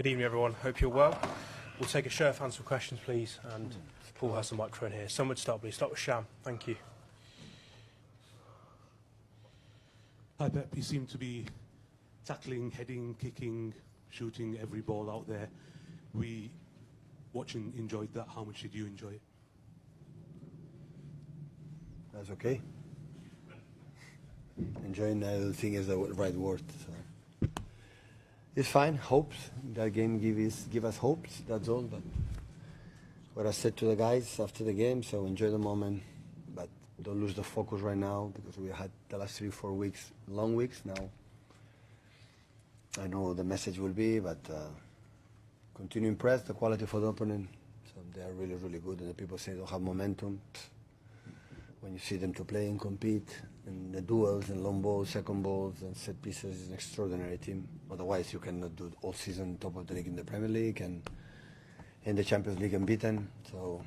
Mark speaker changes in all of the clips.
Speaker 1: Good evening, everyone. Hope you're well. We'll take a show of hands for questions, please. And Paul has the microphone here. Someone would start, please. Start with Sham. Thank you.
Speaker 2: Hi, Pep. You seem to be tackling, heading, kicking, shooting every ball out there. We, watching, enjoyed that. How much did you enjoy it?
Speaker 3: That's okay. Enjoying, I don't think is the right word. So. It's fine. Hopes. That game give us hopes. That's all. But what I said to the guys after the game. So enjoy the moment, but don't lose the focus right now because we had the last 3-4 weeks, long weeks now. I know the message will be, but continue to impress the quality for the opponent. So they are really, really good. And the people say they don't have momentum. When you see them to play and compete, and the duels and long balls, second balls, and set pieces, is an extraordinary team. Otherwise, you cannot do all season top of the league in the Premier League and in the Champions League unbeaten. So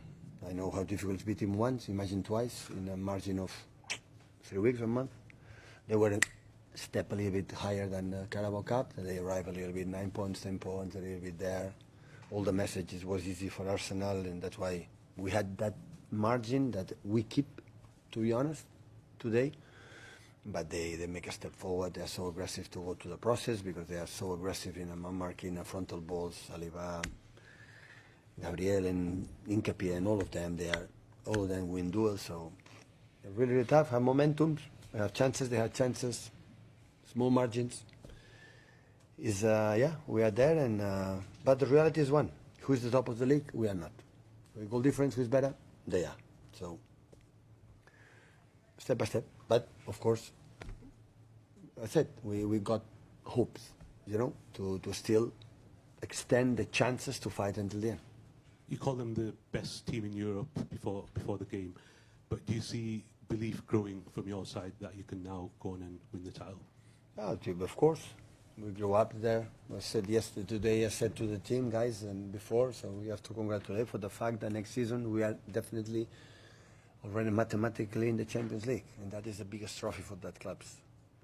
Speaker 3: I know how difficult to beat him once. Imagine twice in a margin of 3 weeks, a month. They were a step a little bit higher than the Carabao Cup. They arrived a little bit 9 points, 10 points, a little bit there. All the messages was easy for Arsenal, and that's why we had that margin that we keep. To be honest, today, but they make a step forward. They are so aggressive to go to the process because they are so aggressive in a marking, a frontal balls. Saliba, Gabriel, and Hincapié, and all of them win duels. So they're really, really tough. Have momentum. They have chances. They have chances. Small margins. We are there, and but the reality is one: who is the top of the league? We are not. We goal difference. Who's better? They are. So. Step by step, but of course, I said we got hopes, to still extend the chances to fight until the end.
Speaker 2: You call them the best team in Europe before the game, but do you see belief growing from your side that you can now go on and win the title?
Speaker 3: Of course, we grew up there. I said today I said to the team, guys, and before, so we have to congratulate for the fact that next season we are definitely already mathematically in the Champions League, and that is the biggest trophy for that clubs.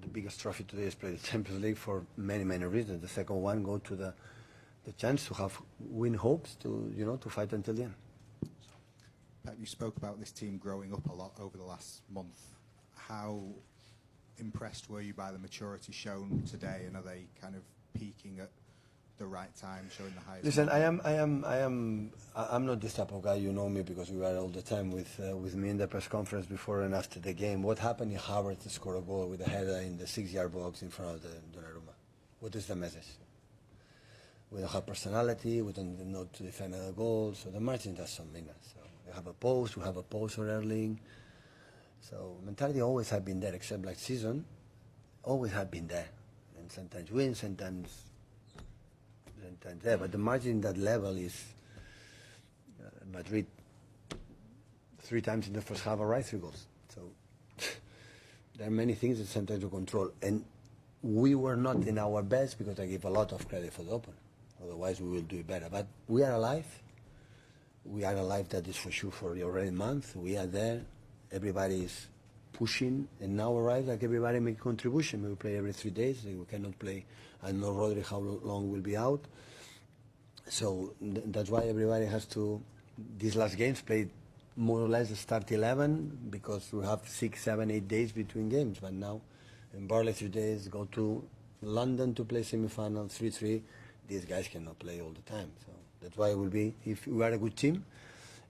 Speaker 3: The biggest trophy today is play the Champions League for many, many reasons. The second one go to the chance to have win hopes to fight until the end.
Speaker 4: Pep, you spoke about this team growing up a lot over the last month. How impressed were you by the maturity shown today, and are they kind of peaking at the right time, showing the highest?
Speaker 3: Listen, I'm not this type of guy. You know me because we were all the time with me in the press conference before and after the game. What happened if Havertz scored a goal with a header in the 6-yard box in front of the Donnarumma? What is the message? We don't have personality. We don't know to defend a goal. So the margin doesn't mean us. So we have a post. We have a post for Erling. So mentality always have been there, except like season, always have been there, and sometimes win, sometimes there, but the margin that level is Madrid 3 times in the first half arrived 3 goals. So there are many things that sometimes you control, and we were not in our best because I give a lot of credit for the opponent. Otherwise, we will do it better. But we are alive. We are alive. That is for sure. For the already month, we are there. Everybody is pushing, and now arrives like everybody make contribution. We play every 3 days. We cannot play. I know Rodri how long will be out. So that's why everybody has to, these last games, play more or less the start 11 because we have 6, 7, 8 days between games. But now, in barely 3 days, go to London to play semi-final, 3-3. These guys cannot play all the time. So that's why it will be, if we are a good team,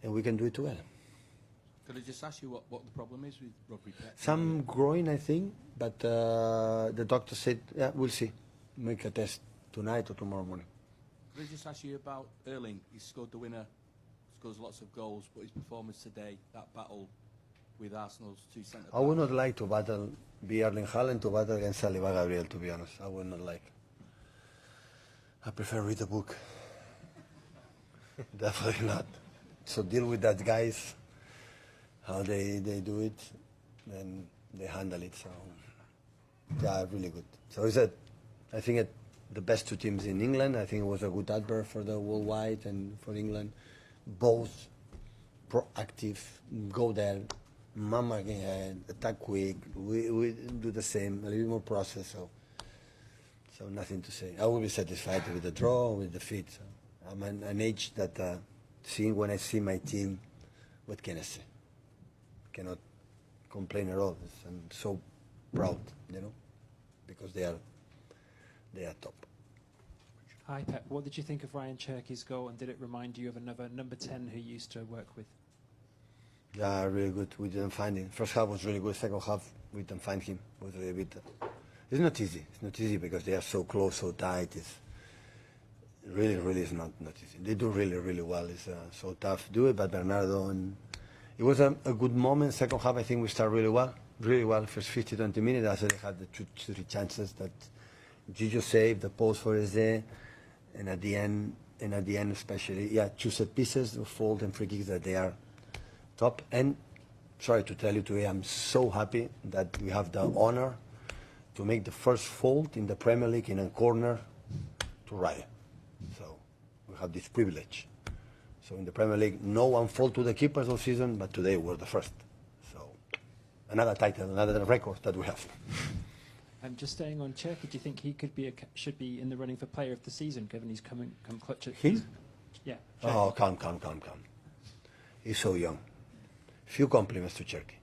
Speaker 3: and we can do it together.
Speaker 5: Could I just ask you what the problem is with Rodri?
Speaker 3: Some growing, I think, but the doctor said, yeah, we'll see. Make a test tonight or tomorrow morning.
Speaker 5: Could I just ask you about Erling? He scored the winner, scores lots of goals, but his performance today, that battle with Arsenal's 2 centre-backs.
Speaker 3: I would not like to be Erling Haaland to battle against Saliba Gabriel, to be honest. I would not like. I prefer read a book. Definitely not. So deal with that, guys. How they do it, and they handle it. So they are really good. So he said, I think the best 2 teams in England. I think it was a good advert for the worldwide and for England. Both proactive, go there, mama ahead, attack quick. We do the same, a little bit more process. So nothing to say. I will be satisfied with the draw, with defeat. So I'm an age that seeing when I see my team, what can I say? Cannot complain at all. I'm so proud, you know, because they are top.
Speaker 6: Hi Pep, what did you think of Ryan Cherky's goal, and did it remind you of another number 10 who you used to work with?
Speaker 3: Yeah, really good. We didn't find him. First half was really good. Second half, we didn't find him. It was a bit. It's not easy. It's not easy because they are so close, so tight. It's really is not easy. They do really well. It's so tough to do it, but Bernardo, and it was a good moment. Second half, I think we started really well. First 50, 20 minutes, after they had the two, three chances that Gigi saved, the post for Eze, and at the end especially, yeah, two set pieces, the fault and free kicks that they are top. And sorry to tell you today, I'm so happy that we have the honor to make the first fault in the Premier League in a corner to Raya. So we have this privilege. So in the Premier League, no one fault to the keepers all season, but today we're the first. So another title, another record that we have.
Speaker 6: And just staying on Cherky, do you think he should be in the running for Player of the Season, given he's come clutch at...
Speaker 3: Him?
Speaker 6: Yeah.
Speaker 3: Oh, come. He's so young. Few compliments to Cherky.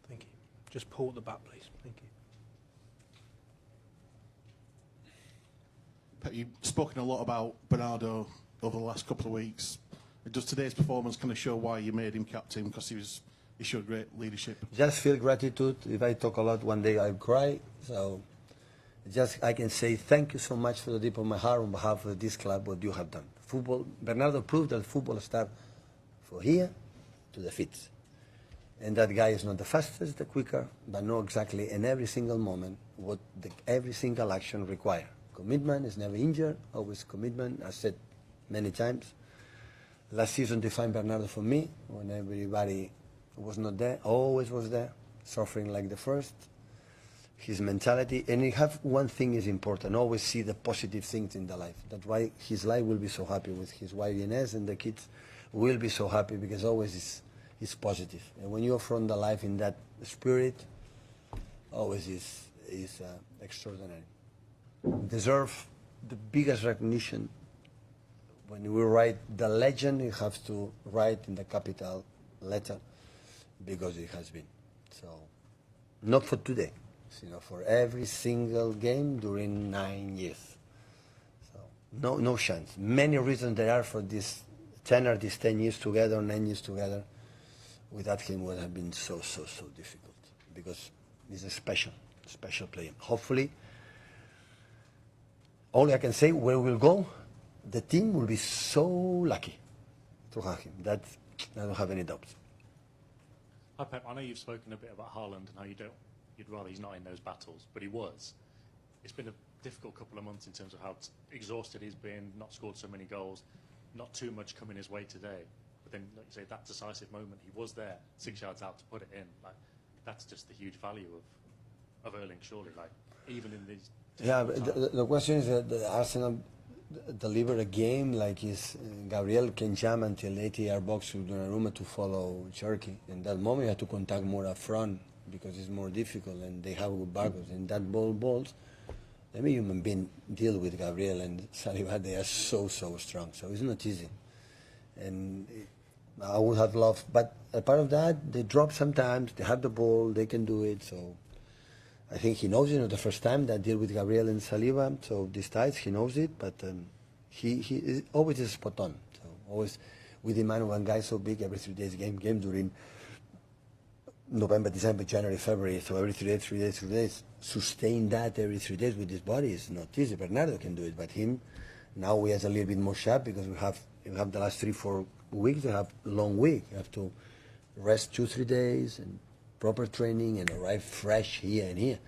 Speaker 1: Thank you. Just pull at the back, please. Thank you.
Speaker 7: Pep, you've spoken a lot about Bernardo over the last couple of weeks. Does today's performance kind of show why you made him captain? Because he showed great leadership.
Speaker 3: Just feel gratitude. If I talk a lot, one day I'll cry. So just I can say thank you so much for the deep of my heart on behalf of this club, what you have done. Football, Bernardo proved that football starts from here to the feet. And that guy is not the fastest, the quicker, but know exactly in every single moment what every single action requires. Commitment is never injured, always commitment, as said many times. Last season defined Bernardo for me, when everybody was not there, always was there, suffering like the first. His mentality, and you have one thing is important, always see the positive things in the life. That's why his life will be so happy with his wife Inez, and the kids will be so happy because always is positive. And when you're from the life in that spirit, always is extraordinary. Deserve the biggest recognition. When we write the legend, you have to write in the capital letter because it has been. So, not for today, for every single game during 9 years. So, no chance. Many reasons there are for this 10 years together, 9 years together. Without him, would have been so difficult because he's a special player. Hopefully, only I can say where we'll go, the team will be so lucky to have him. That I don't have any doubts.
Speaker 8: Hi Pep, I know you've spoken a bit about Haaland and how you'd rather he's not in those battles, but he was. It's been a difficult couple of months in terms of how exhausted he's been, not scored so many goals, not too much coming his way today. But then, like you say, that decisive moment, he was there, 6 yards out to put it in. Like, that's just the huge value of Erling, surely. Like, even in these.
Speaker 3: Yeah, but the question is that the Arsenal deliver a game like Gabriel can jump until 80-yard box with Donnarumma to follow Cherky. In that moment, you have to contact more up front because it's more difficult, and they have good backers. And that balls, let me human being deal with Gabriel and Saliba. They are so strong, so it's not easy. And I would have loved, but a part of that, they drop sometimes. They have the ball, they can do it. So I think he knows it. The first time that deal with Gabriel and Saliba, so these ties, he knows it. But he always is spot on. So always with the man one guy so big, every 3 days game during November, December, January, February. So every 3 days, sustain that every 3 days with his body is not easy. Bernardo can do it, but him now he has a little bit more sharp because we have the last 3-4 weeks. We have long week. You have to rest 2-3 days and proper training and arrive fresh here and here.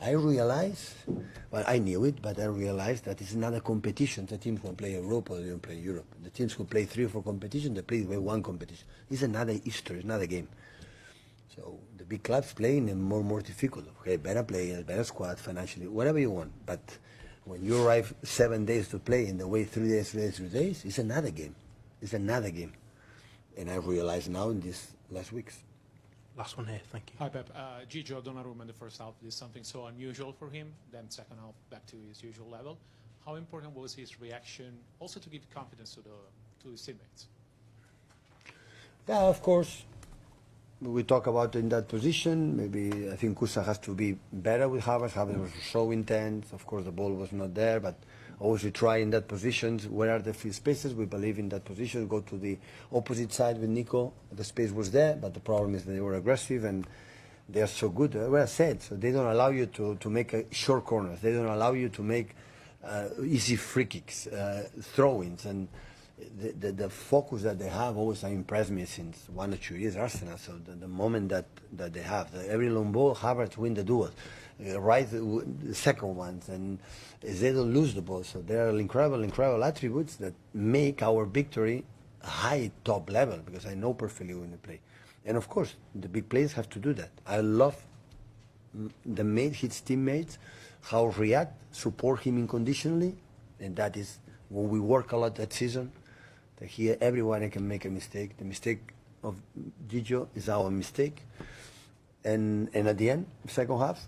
Speaker 3: I realized, well, I knew it, but I realized that it's not a competition. The teams who play Europa, they don't play Europe. The teams who play 3 or 4 competitions, they play one competition. It's another history, it's another game. So the big clubs play in a more difficult. Okay, better players, better squad, financially, whatever you want. But when you arrive 7 days to play in the way 3 days, it's another game. It's another game. And I realize now in these last weeks.
Speaker 1: last one here. Thank you.
Speaker 9: Hi, Pep. Gigio Donnarumma in the first half did something so unusual for him, then second half back to his usual level. How important was his reaction also to give confidence to his teammates?
Speaker 3: Yeah, of course. We talk about in that position. Maybe I think Kusa has to be better with Havertz. Havertz was so intense. Of course, the ball was not there, but always we try in that position. Where are the free spaces? We believe in that position. Go to the opposite side with Nico. The space was there, but the problem is that they were aggressive and they are so good. Well said. So they don't allow you to make short corners. They don't allow you to make easy free kicks, throw-ins, and the focus that they have always impressed me since 1 or 2 years Arsenal. So the moment that they have, every long ball, Havertz win the duel, right, the second ones, and they don't lose the ball. So there are incredible attributes that make our victory a high top level, because I know perfectly when they play. And of course, the big players have to do that. I love his teammates, how react, support him unconditionally, and that is when we work a lot that season. That here everyone can make a mistake. The mistake of Gigio is our mistake, and at the end, second half,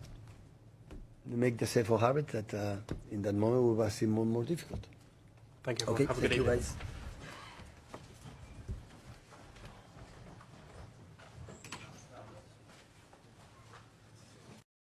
Speaker 3: we make the save for Havertz that in that moment we will see more difficult.
Speaker 1: Thank you.
Speaker 3: Okay,
Speaker 1: Have a good
Speaker 3: thank you
Speaker 1: evening.
Speaker 3: guys.